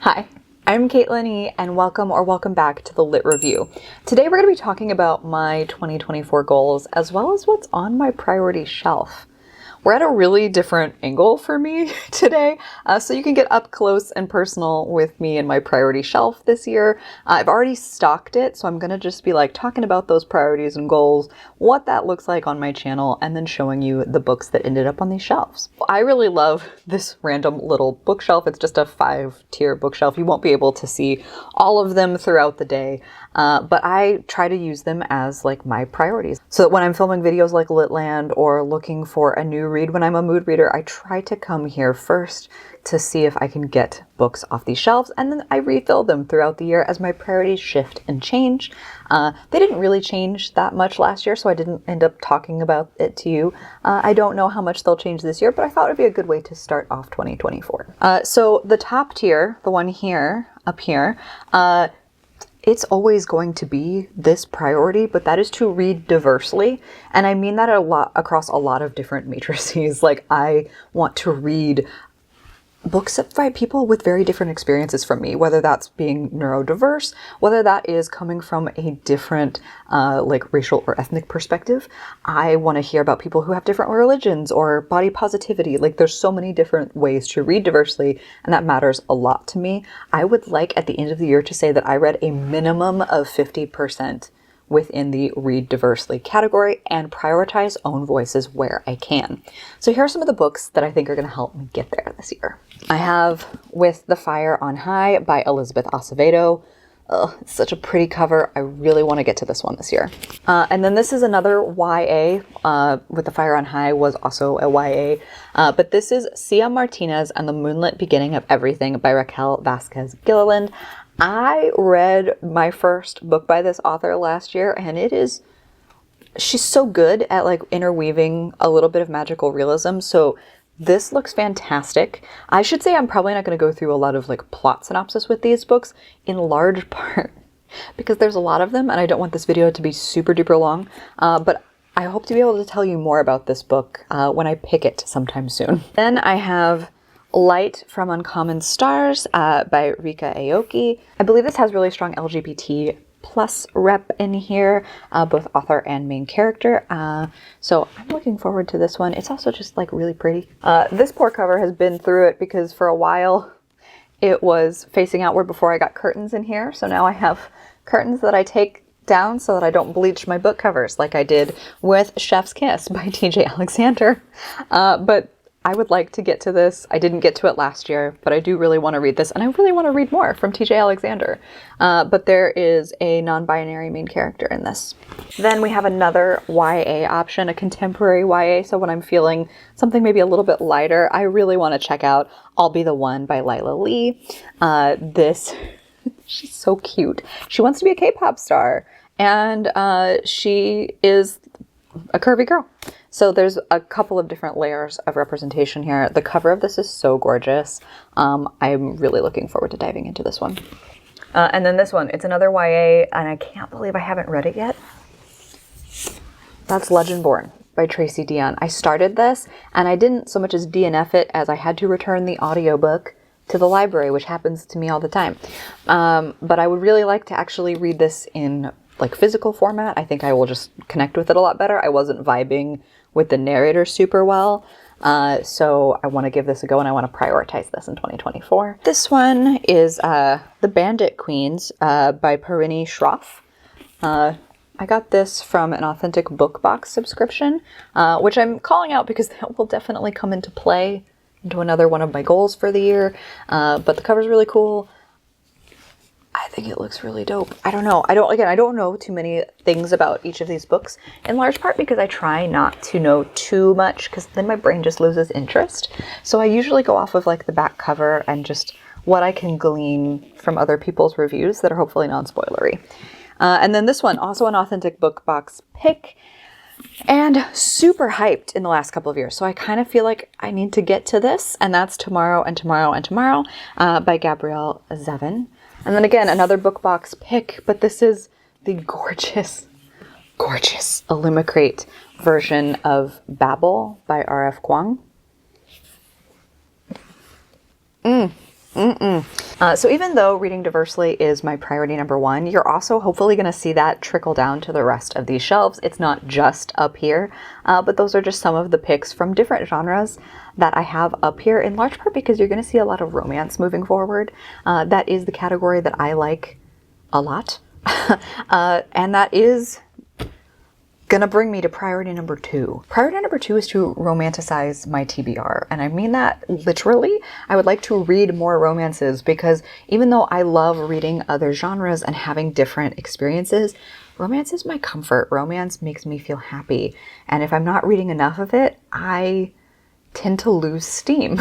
Hi, I'm Caitlin E, and welcome back to the Lit Review. Today we're going to be talking about my 2024 goals as well as what's on my priority shelf. We're at a really different angle for me today, so you can get up close and personal with me and my priority shelf this year. I've already stocked it, so I'm going to just be talking about those priorities and goals, what that looks like on my channel, and then showing you the books that ended up on these shelves. I really love this random little bookshelf. It's just a 5-tier bookshelf. You won't be able to see all of them throughout the day, but I try to use them as my priorities. So that when I'm filming videos like Litland or looking for a new read when I'm a mood reader, I try to come here first to see if I can get books off these shelves, and then I refill them throughout the year as my priorities shift and change. They didn't really change that much last year, so I didn't end up talking about it to you. I don't know how much they'll change this year, but I thought it would be a good way to start off 2024. So the top tier, the one here, up here, it's always going to be this priority, but that is to read diversely. And I mean that across a lot of different matrices. I want to read books by people with very different experiences from me, whether that's being neurodiverse, whether that is coming from a different racial or ethnic perspective. I want to hear about people who have different religions or body positivity. There's so many different ways to read diversely, and that matters a lot to me. I would like at the end of the year to say that I read a minimum of 50% within the read diversely category and prioritize own voices where I can. So here are some of the books that I think are going to help me get there this year. I have With the Fire on High by Elizabeth Acevedo. It's such a pretty cover. I really want to get to this one this year. And then this is another YA. With the Fire on High was also a YA. But this is Cia Martinez and the Moonlit Beginning of Everything by Raquel Vasquez Gilliland. I read my first book by this author last year, and she's so good at interweaving a little bit of magical realism. So this looks fantastic. I should say I'm probably not going to go through a lot of plot synopsis with these books, in large part because there's a lot of them and I don't want this video to be super duper long. But I hope to be able to tell you more about this book when I pick it sometime soon. Then I have Light from Uncommon Stars by Rika Aoki. I believe this has really strong LGBT plus rep in here, both author and main character. So I'm looking forward to this one. It's also just really pretty. This poor cover has been through it because for a while it was facing outward before I got curtains in here. So now I have curtains that I take down so that I don't bleach my book covers like I did with Chef's Kiss by TJ Alexander. But I would like to get to this. I didn't get to it last year, but I do really want to read this, and I really want to read more from TJ Alexander. But there is a non-binary main character in this. Then we have another YA option, a contemporary YA. So when I'm feeling something maybe a little bit lighter, I really want to check out I'll Be the One by Lila Lee. She's so cute. She wants to be a K-pop star, and she is a curvy girl. So there's a couple of different layers of representation here. The cover of this is so gorgeous. I'm really looking forward to diving into this one. And then this one, it's another YA, and I can't believe I haven't read it yet. That's Legendborn by Tracy Deonn. I started this, and I didn't so much as DNF it as I had to return the audiobook to the library, which happens to me all the time. But I would really like to actually read this in physical format. I think I will just connect with it a lot better. I wasn't vibing with the narrator super well. So I want to give this a go, and I want to prioritize this in 2024. This one is The Bandit Queens by Parini Shroff. I got this from an Authentic Book Box subscription, which I'm calling out because that will definitely come into play into another one of my goals for the year. But the cover's really cool. I think it looks really dope. I don't know. I don't know too many things about each of these books, in large part because I try not to know too much, because then my brain just loses interest. So I usually go off of the back cover and just what I can glean from other people's reviews that are hopefully non-spoilery. And then this one, also an Authentic Book Box pick, and super hyped in the last couple of years. So I kind of feel like I need to get to this, and that's Tomorrow and Tomorrow and Tomorrow by Gabrielle Zevin. And then again, another book box pick, but this is the gorgeous, gorgeous Illumicrate version of Babel by R.F. Kuang. So even though reading diversely is my priority number one, you're also hopefully going to see that trickle down to the rest of these shelves. It's not just up here, but those are just some of the picks from different genres that I have up here, in large part because you're going to see a lot of romance moving forward. That is the category that I like a lot. And that is gonna bring me to priority number two. Priority number two is to romanticize my TBR, and I mean that literally. I would like to read more romances because even though I love reading other genres and having different experiences, romance is my comfort. Romance makes me feel happy, and if I'm not reading enough of it, I tend to lose steam.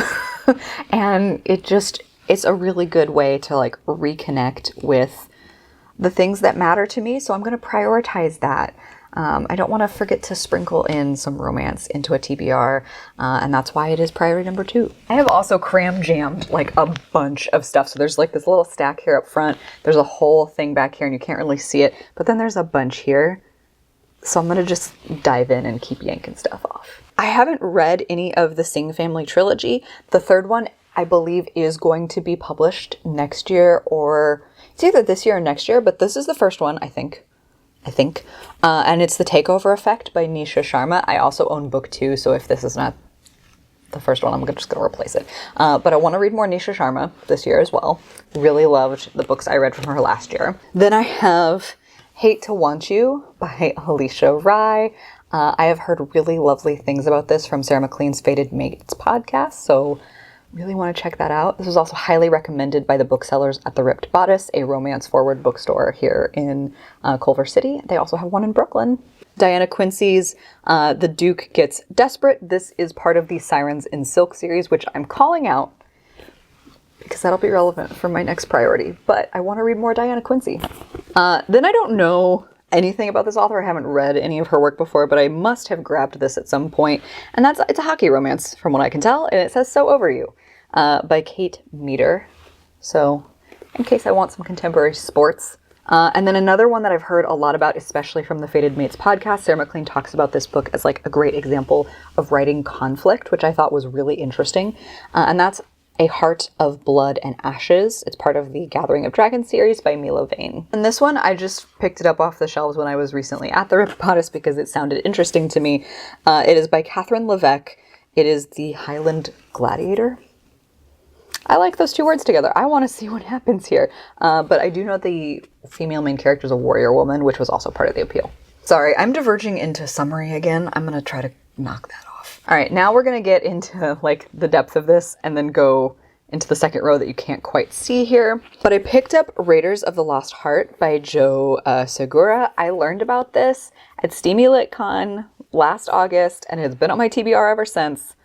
And it's a really good way to like reconnect with the things that matter to me, so I'm going to prioritize that. I don't want to forget to sprinkle in some romance into a TBR, and that's why it is priority number two. I have also cram jammed like a bunch of stuff. So there's like this little stack here up front. There's a whole thing back here and you can't really see it, but then there's a bunch here. So I'm going to just dive in and keep yanking stuff off. I haven't read any of the Sing family trilogy. The third one, I believe, is going to be published next year, or it's either this year or next year, but this is the first one, I think. And it's The Takeover Effect by Nisha Sharma. I also own book 2, so if this is not the first one, I'm just going to replace it. But I want to read more Nisha Sharma this year as well. Really loved the books I read from her last year. Then I have Hate to Want You by Alicia Rai. I have heard really lovely things about this from Sarah McLean's Fated Mates podcast, so really want to check that out. This was also highly recommended by the booksellers at the Ripped Bodice, a romance-forward bookstore here in Culver City. They also have one in Brooklyn. Diana Quincy's The Duke Gets Desperate. This is part of the Sirens in Silk series, which I'm calling out because that'll be relevant for my next priority. But I want to read more Diana Quincy. Then I don't know anything about this author. I haven't read any of her work before, but I must have grabbed this at some point. And it's a hockey romance, from what I can tell, and it says So Over You by Kate Meter. So in case I want some contemporary sports. And then another one that I've heard a lot about, especially from the Fated Mates podcast, Sarah McLean talks about this book as like a great example of writing conflict, which I thought was really interesting. And that's A Heart of Blood and Ashes. It's part of the Gathering of Dragons series by Mila Vane. And this one, I just picked it up off the shelves when I was recently at the Ripped Bodice because it sounded interesting to me. It is by Catherine Levesque. It is The Highland Gladiator. I like those two words together. I want to see what happens here. But I do know the female main character is a warrior woman, which was also part of the appeal. Sorry, I'm diverging into summary again. I'm going to try to knock that off. All right, now we're going to get into like the depth of this and then go into the second row that you can't quite see here. But I picked up Raiders of the Lost Heart by Joe Segura. I learned about this at Steamy Lit Con last August, and it's been on my TBR ever since.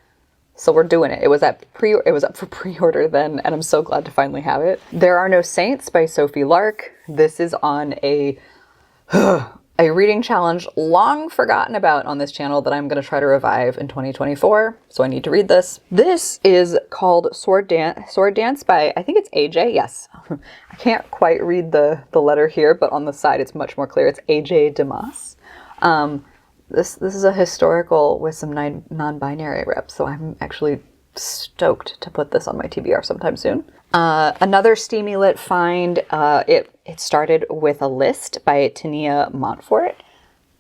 So we're doing it. It was up for pre-order then, and I'm so glad to finally have it. There Are No Saints by Sophie Lark. This is on a reading challenge long forgotten about on this channel that I'm going to try to revive in 2024. So I need to read this. This is called Sword Dance by, I think it's AJ. Yes. I can't quite read the letter here, but on the side it's much more clear. It's AJ Demas. This is a historical with some non-binary reps, so I'm actually stoked to put this on my TBR sometime soon. Another Steamy Lit find, it started with a list by Tania Montfort.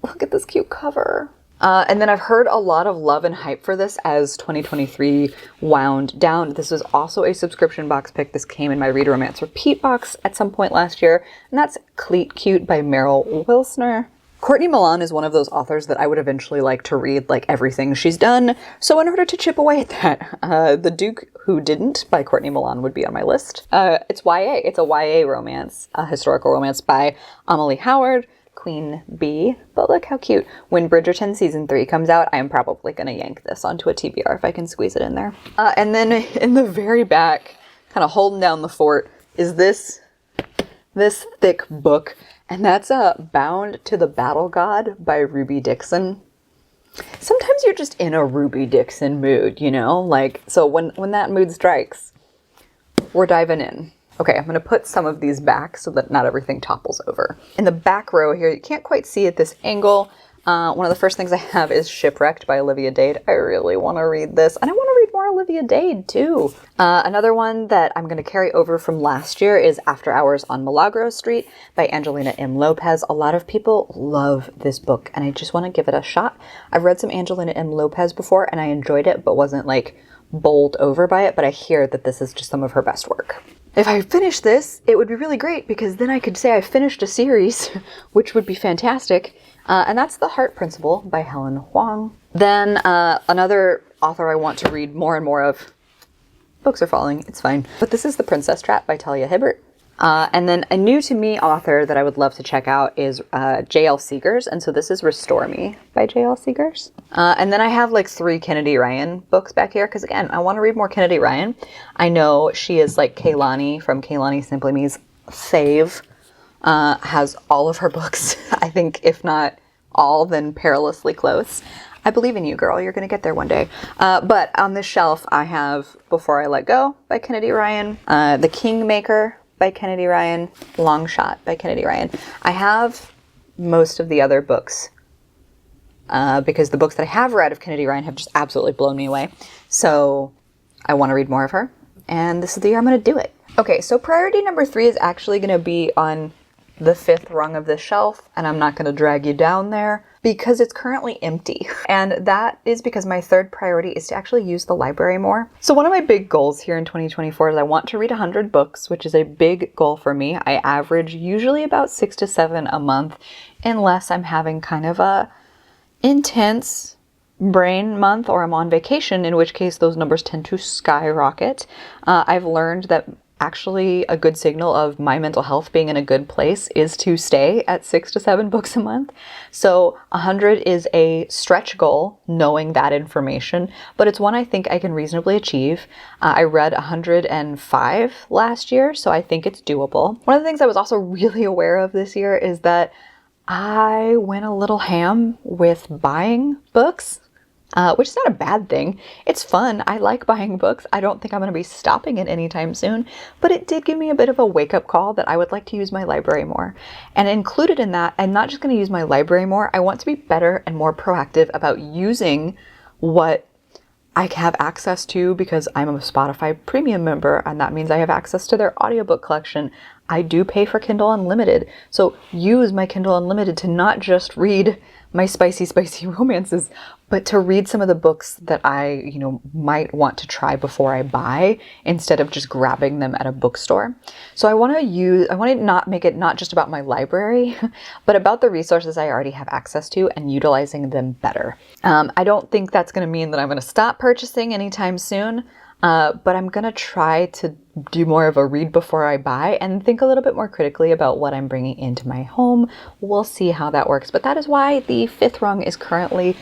Look at this cute cover. And then I've heard a lot of love and hype for this as 2023 wound down. This is also a subscription box pick. This came in my Read Romance Repeat box at some point last year, and that's Cleat Cute by Meryl Wilsner. Courtney Milan is one of those authors that I would eventually like to read like everything she's done. So in order to chip away at that, The Duke Who Didn't by Courtney Milan would be on my list. It's YA. It's a YA romance, a historical romance by Amelie Howard, Queen Bee. But look how cute. When Bridgerton Season 3 comes out, I am probably going to yank this onto a TBR if I can squeeze it in there. And then in the very back, kind of holding down the fort, is this thick book. And that's Bound to the Battle God by Ruby Dixon. Sometimes you're just in a Ruby Dixon mood, you know? Like, so when that mood strikes, we're diving in. Okay, I'm going to put some of these back so that not everything topples over. In the back row here, you can't quite see at this angle. One of the first things I have is Shipwrecked by Olivia Dade. I really want to read this, and I want to read more more Olivia Dade too. Another one that I'm going to carry over from last year is After Hours on Milagro Street by Angelina M. Lopez. A lot of people love this book, and I just want to give it a shot. I've read some Angelina M. Lopez before, and I enjoyed it, but wasn't like bowled over by it, but I hear that this is just some of her best work. If I finish this, it would be really great, because then I could say I finished a series, which would be fantastic. And that's The Heart Principle by Helen Huang. Then another author I want to read more and more of. Books are falling, it's fine. But this is The Princess Trap by Talia Hibbert. And then a new to me author that I would love to check out is J.L. Seegers. And so this is Restore Me by J.L. Seegers. And then I have like 3 Kennedy Ryan books back here, because again, I want to read more Kennedy Ryan. I know she is like Kaylani from Kaylani Simply Me's fave. Has all of her books, I think, if not all, then perilously close. I believe in you, girl. You're going to get there one day. But on this shelf, I have Before I Let Go by Kennedy Ryan, The Kingmaker by Kennedy Ryan, Long Shot by Kennedy Ryan. I have most of the other books because the books that I have read of Kennedy Ryan have just absolutely blown me away. So I want to read more of her, and this is the year I'm going to do it. Okay, so priority number 3 is actually going to be on the 5th rung of this shelf, and I'm not going to drag you down there because it's currently empty. And that is because my 3rd priority is to actually use the library more. So one of my big goals here in 2024 is I want to read 100 books, which is a big goal for me. I average usually about 6 to 7 a month, unless I'm having kind of a intense brain month or I'm on vacation, in which case those numbers tend to skyrocket. I've learned that actually a good signal of my mental health being in a good place is to stay at 6 to 7 books a month. So 100 is a stretch goal, knowing that information, but it's one I think I can reasonably achieve. I read 105 last year, so I think it's doable. One of the things I was also really aware of this year is that I went a little ham with buying books. Which is not a bad thing. It's fun. I like buying books. I don't think I'm going to be stopping it anytime soon, but it did give me a bit of a wake-up call that I would like to use my library more. And included in that, I'm not just going to use my library more. I want to be better and more proactive about using what I have access to, because I'm a Spotify premium member, and that means I have access to their audiobook collection. I do pay for Kindle Unlimited, so use my Kindle Unlimited to not just read my spicy romances, but to read some of the books that I, might want to try before I buy, instead of just grabbing them at a bookstore. So I want to not make it not just about my library, but about the resources I already have access to and utilizing them better. I don't think that's going to mean that I'm going to stop purchasing anytime soon, but I'm going to try to do more of a read before I buy and think a little bit more critically about what I'm bringing into my home. We'll see how that works. But that is why the 5th rung is currently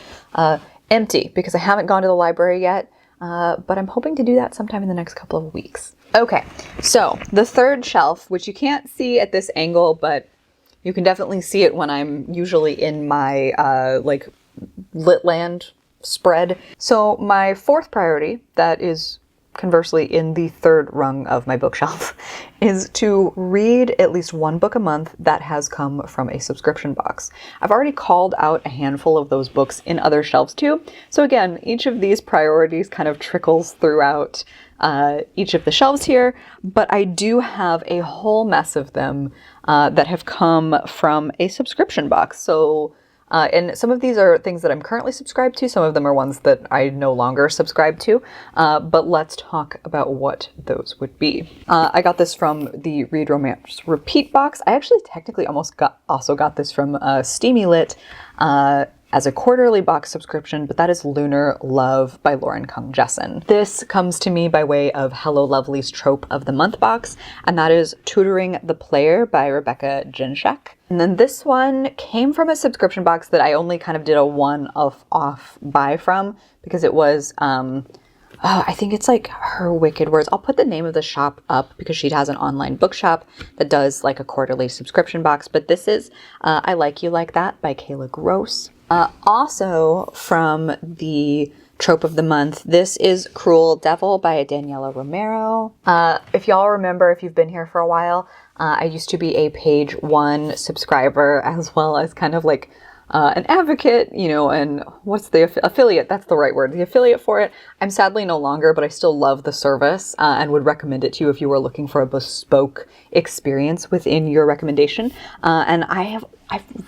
empty, because I haven't gone to the library yet, but I'm hoping to do that sometime in the next couple of weeks. Okay, so the 3rd shelf, which you can't see at this angle, but you can definitely see it when I'm usually in my Litland spread. So my 4th priority, that is conversely in the 3rd rung of my bookshelf, is to read at least 1 book a month that has come from a subscription box. I've already called out a handful of those books in other shelves too. So again, each of these priorities kind of trickles throughout each of the shelves here, but I do have a whole mess of them that have come from a subscription box. So and some of these are things that I'm currently subscribed to. Some of them are ones that I no longer subscribe to. But let's talk about what those would be. I got this from the Read Romance Repeat box. I actually technically also got this from Steamy Lit as a quarterly box subscription, but that is Lunar Love by Lauren Kung Jessen. This comes to me by way of Hello Lovely's Trope of the Month box, and that is Tutoring the Player by Rebecca Jinshek. And then this one came from a subscription box that I only kind of did a one-off buy from, because it was, I think it's like Her Wicked Words. I'll put the name of the shop up because she has an online bookshop that does like a quarterly subscription box. But this is I Like You Like That by Kayla Gross. Also from the Trope of the Month, this is Cruel Devil by Daniela Romero. If y'all remember, if you've been here for a while, I used to be a page 1 subscriber, as well as kind of like an advocate, you know, and what's the affiliate? That's the right word. The affiliate for it. I'm sadly no longer, but I still love the service and would recommend it to you if you were looking for a bespoke experience within your recommendation. And I've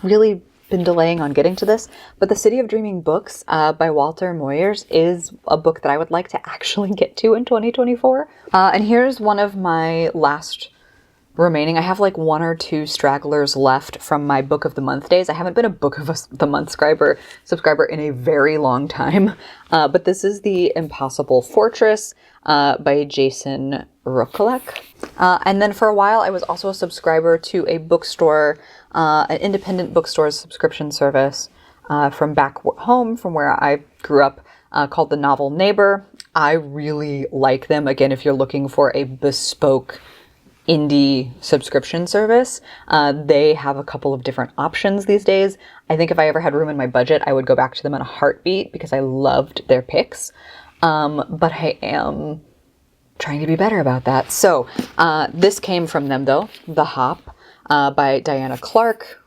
really been delaying on getting to this, but The City of Dreaming Books by Walter Moyers is a book that I would like to actually get to in 2024. And here's one of my last remaining. I have like 1 or 2 stragglers left from my Book of the Month days. I haven't been a Book of the Month subscriber in a very long time, but this is The Impossible Fortress by Jason Rukulek. And then for a while, I was also a subscriber to a bookstore, an independent bookstore subscription service from back home, from where I grew up, called The Novel Neighbor. I really like them. Again, if you're looking for a bespoke indie subscription service, they have a couple of different options these days. I think if I ever had room in my budget, I would go back to them in a heartbeat because I loved their picks. But I am trying to be better about that. So this came from them though, The Hop by Diana Clark,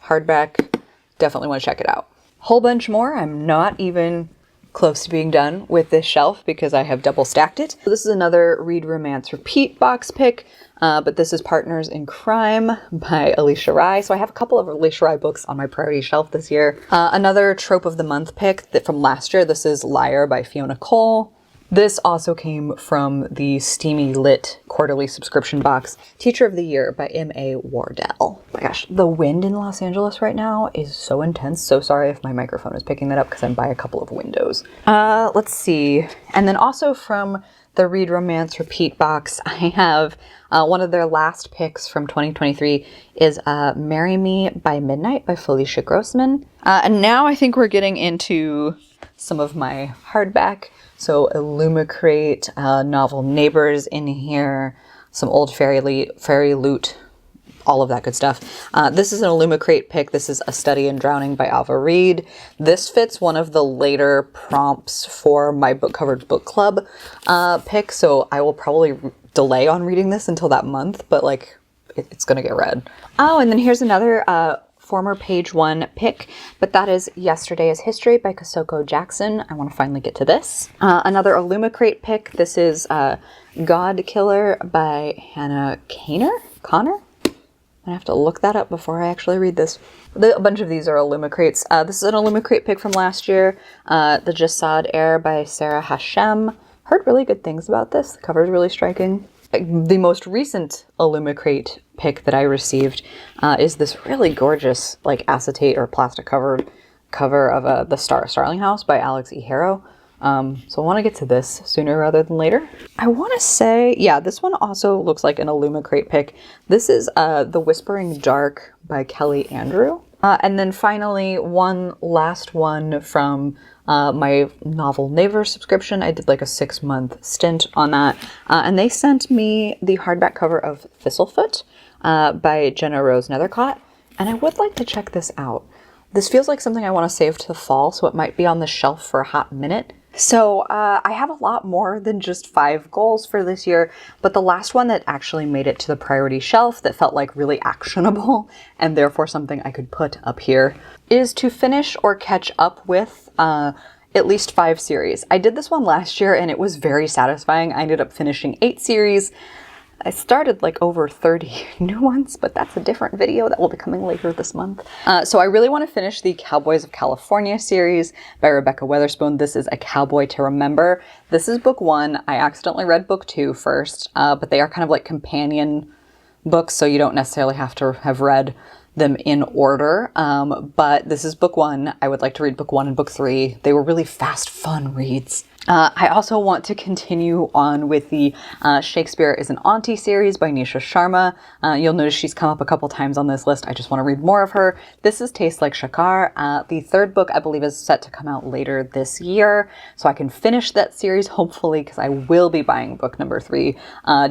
hardback. Definitely want to check it out. Whole bunch more. I'm not even close to being done with this shelf because I have double stacked it. So this is another Read Romance Repeat box pick, but this is Partners in Crime by Alicia Rai. So I have a couple of Alicia Rai books on my priority shelf this year. Another Trope of the Month pick from last year. This is Liar by Fiona Cole. This also came from the Steamy Lit quarterly subscription box, Teacher of the Year by M.A. Wardell. Oh my gosh, the wind in Los Angeles right now is so intense. So sorry if my microphone is picking that up because I'm by a couple of windows. Let's see. And then also from the Read Romance Repeat box, I have one of their last picks from 2023 is Marry Me by Midnight by Felicia Grossman. And now I think we're getting into some of my hardback. So Illumicrate, novel Neighbors in here, some old fairy loot, all of that good stuff. This is an Illumicrate pick. This is A Study in Drowning by Ava Reed. This fits one of the later prompts for my book covered book club pick. So I will probably delay on reading this until that month, but like it's gonna get read. Oh, and then here's another former page 1 pick, but that is Yesterday is History by Kosoko Jackson. I want to finally get to this. Another Illumicrate pick. This is God Killer by Hannah Connor? I have to look that up before I actually read this. A bunch of these are Illumicrates. This is an Illumicrate pick from last year. The Jasad Air by Sarah Hashem. Heard really good things about this. The cover is really striking. The most recent Illumicrate pick that I received is this really gorgeous, like acetate or plastic cover of The Starling House by Alex E. Harrow. So I want to get to this sooner rather than later. I want to say, yeah, this one also looks like an Illumicrate pick. This is The Whispering Dark by Kelly Andrew. And then finally, one last one from my Novel Neighbor subscription. I did like a 6-month stint on that. And they sent me the hardback cover of Thistlefoot by Jenna Rose Nethercott. And I would like to check this out. This feels like something I want to save to the fall, so it might be on the shelf for a hot minute. So I have a lot more than just 5 goals for this year, but the last one that actually made it to the priority shelf that felt like really actionable and therefore something I could put up here is to finish or catch up with at least 5 series. I did this one last year and it was very satisfying. I ended up finishing 8 series. I started like over 30 new ones, but that's a different video that will be coming later this month. So I really want to finish the Cowboys of California series by Rebecca Weatherspoon. This is A Cowboy to Remember. This is book 1. I accidentally read book 2 first, but they are kind of like companion books, so you don't necessarily have to have read them in order. But this is book 1. I would like to read book 1 and book 3. They were really fast, fun reads. I also want to continue on with the Shakespeare is an Auntie series by Nisha Sharma. You'll notice she's come up a couple times on this list. I just want to read more of her. This is Tastes Like Shakar. The 3rd book, I believe, is set to come out later this year, so I can finish that series, hopefully, because I will be buying book number 3.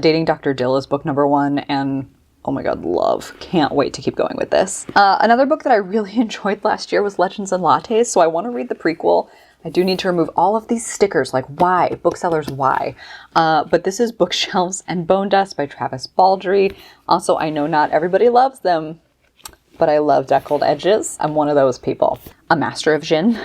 Dating Dr. Dill is book number 1, and oh my god, love. Can't wait to keep going with this. Another book that I really enjoyed last year was Legends and Lattes, so I want to read the prequel. I do need to remove all of these stickers, like why? Booksellers, why? But this is Bookshelves and Bone Dust by Travis Baldree. Also, I know not everybody loves them, but I love deckled edges. I'm one of those people. A Master of Gin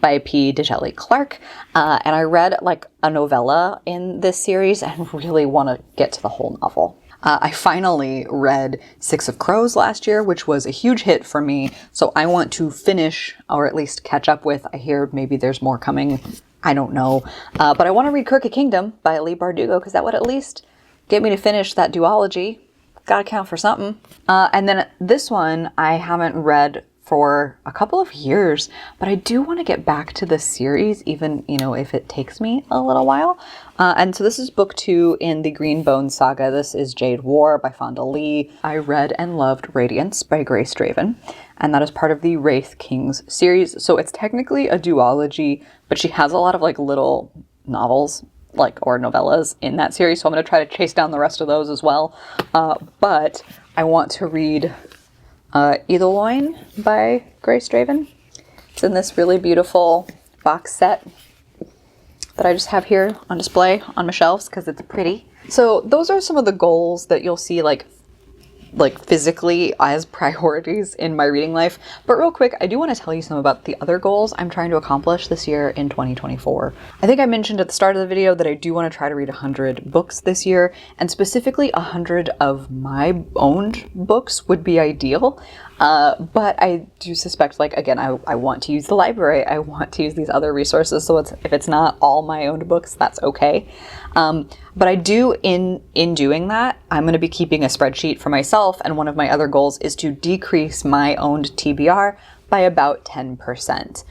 by P. Djeli Clark. And I read like a novella in this series and really want to get to the whole novel. I finally read Six of Crows last year, which was a huge hit for me. So I want to finish, or at least catch up with. I hear maybe there's more coming. I don't know. But I want to read Crooked Kingdom by Leigh Bardugo, because that would at least get me to finish that duology. Gotta count for something. And then this one I haven't read for a couple of years, but I do want to get back to this series, even, you know, if it takes me a little while. And so this is book 2 in the Green Bones saga. This is Jade War by Fonda Lee. I read and loved Radiance by Grace Draven, and that is part of the Wraith Kings series. So it's technically a duology, but she has a lot of like little novels, like, or novellas in that series. So I'm going to try to chase down the rest of those as well. But I want to read Etheloin by Grace Draven. It's in this really beautiful box set that I just have here on display on my shelves because it's pretty. So those are some of the goals that you'll see like physically as priorities in my reading life. But real quick, I do want to tell you some about the other goals I'm trying to accomplish this year in 2024. I think I mentioned at the start of the video that I do want to try to read 100 books this year, and specifically 100 of my owned books would be ideal. But I do suspect, like, again, I want to use the library. I want to use these other resources. So if it's not all my owned books, that's okay. But I do, in doing that, I'm going to be keeping a spreadsheet for myself. And one of my other goals is to decrease my owned TBR by about 10%.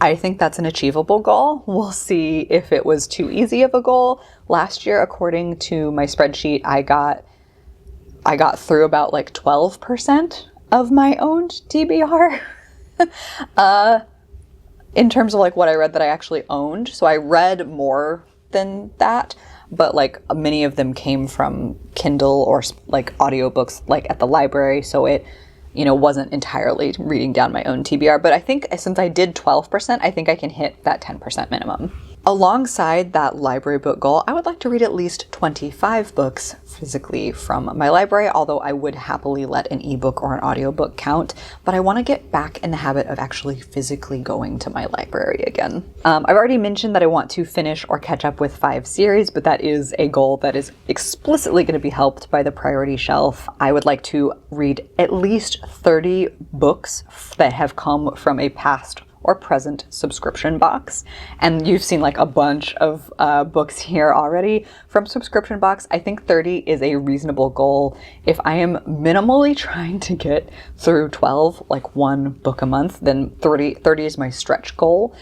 I think that's an achievable goal. We'll see if it was too easy of a goal. Last year, according to my spreadsheet, I got through about like 12% of my owned TBR in terms of like what I read that I actually owned. So I read more than that, but like many of them came from Kindle or like audiobooks like at the library. So it, you know, wasn't entirely reading down my own TBR. But I think since I did 12%, I think I can hit that 10% minimum. Alongside that library book goal, I would like to read at least 25 books physically from my library, although I would happily let an ebook or an audiobook count, but I want to get back in the habit of actually physically going to my library again. I've already mentioned that I want to finish or catch up with 5 series, but that is a goal that is explicitly going to be helped by the priority shelf. I would like to read at least 30 books that have come from a past or present subscription box. And you've seen like a bunch of books here already from subscription box. I think 30 is a reasonable goal. If I am minimally trying to get through 12, like 1 book a month, then 30 is my stretch goal,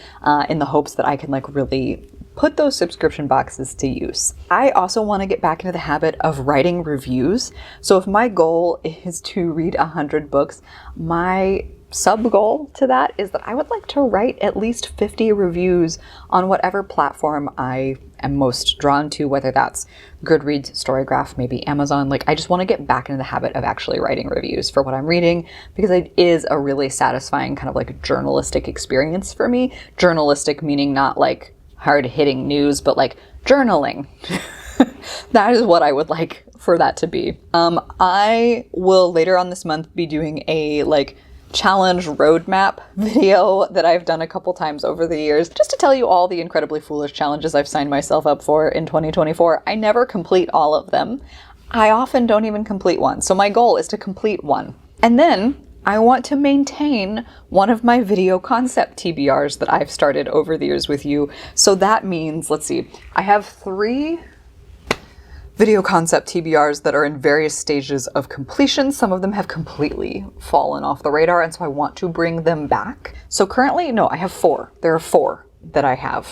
in the hopes that I can like really put those subscription boxes to use. I also want to get back into the habit of writing reviews. So if my goal is to read 100 books, my sub-goal to that is that I would like to write at least 50 reviews on whatever platform I am most drawn to, whether that's Goodreads, Storygraph, maybe Amazon. Like, I just want to get back into the habit of actually writing reviews for what I'm reading, because it is a really satisfying kind of like journalistic experience for me. Journalistic meaning not like hard-hitting news, but like journaling. That is what I would like for that to be. I will later on this month be doing a like challenge roadmap video that I've done a couple times over the years, just to tell you all the incredibly foolish challenges I've signed myself up for in 2024. I never complete all of them. I often don't even complete one. So my goal is to complete one. And then I want to maintain one of my video concept TBRs that I've started over the years with you. So that means, let's see, I have 3 video concept TBRs that are in various stages of completion. Some of them have completely fallen off the radar, and so I want to bring them back. So currently, no, I have 4. There are 4 that I have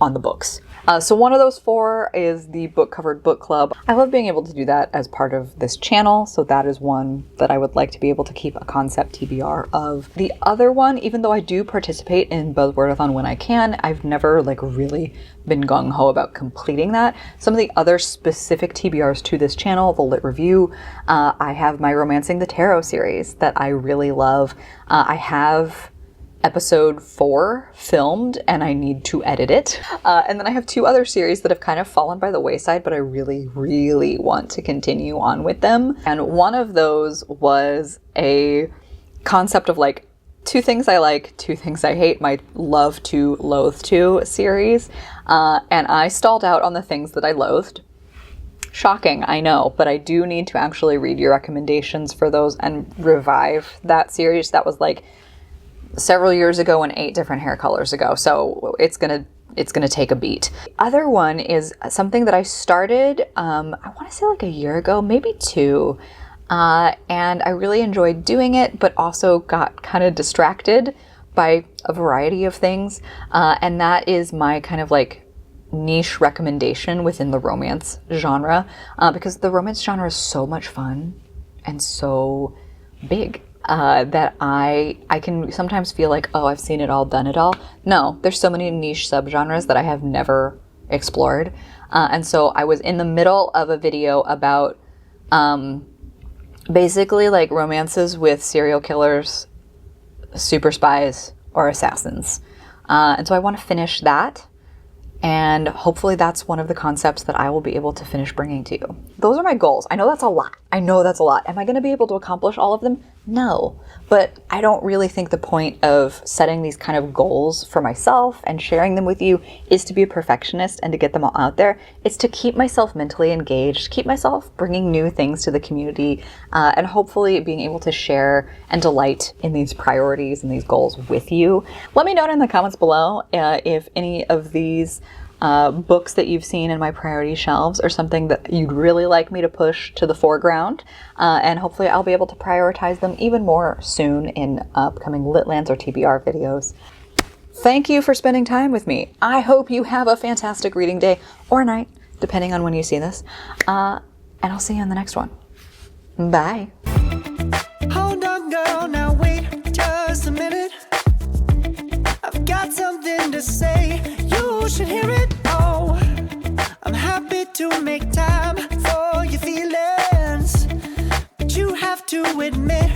on the books. So one of those 4 is the Book Covered Book Club. I love being able to do that as part of this channel, so that is one that I would like to be able to keep a concept TBR of. The other one, even though I do participate in Buzzwordathon when I can, I've never like really been gung-ho about completing that. Some of the other specific TBRs to this channel, the Lit Review, I have my Romancing the Tarot series that I really love. I have episode 4 filmed and I need to edit it. And then I have 2 other series that have kind of fallen by the wayside, but I really, really want to continue on with them. And one of those was a concept of like 2 things I like, 2 things I hate, my love to loathe to series. And I stalled out on the things that I loathed. Shocking, I know, but I do need to actually read your recommendations for those and revive that series. That was like several years ago and 8 different hair colors ago, so it's gonna take a beat. The other one is something that I started, I want to say like a year ago, maybe 2, and I really enjoyed doing it, but also got kind of distracted by a variety of things, and that is my kind of like niche recommendation within the romance genre, because the romance genre is so much fun and so big that I can sometimes feel like, oh, I've seen it all, done it all. No, there's so many niche subgenres that I have never explored. And so I was in the middle of a video about basically like romances with serial killers, super spies, or assassins. And so I want to finish that. And hopefully that's one of the concepts that I will be able to finish bringing to you. Those are my goals. I know that's a lot. Am I going to be able to accomplish all of them? No. But I don't really think the point of setting these kind of goals for myself and sharing them with you is to be a perfectionist and to get them all out there. It's to keep myself mentally engaged, keep myself bringing new things to the community, and hopefully being able to share and delight in these priorities and these goals with you. Let me know in the comments below if any of these books that you've seen in my priority shelves are something that you'd really like me to push to the foreground, and hopefully I'll be able to prioritize them even more soon in upcoming Litlands or TBR videos. Thank you for spending time with me. I hope you have a fantastic reading day or night, depending on when you see this, and I'll see you in the next one. Bye. Hold on, girl, now wait just a minute. I've got something to say, you should hear it. Oh, I'm happy to make time for your feelings, but you have to admit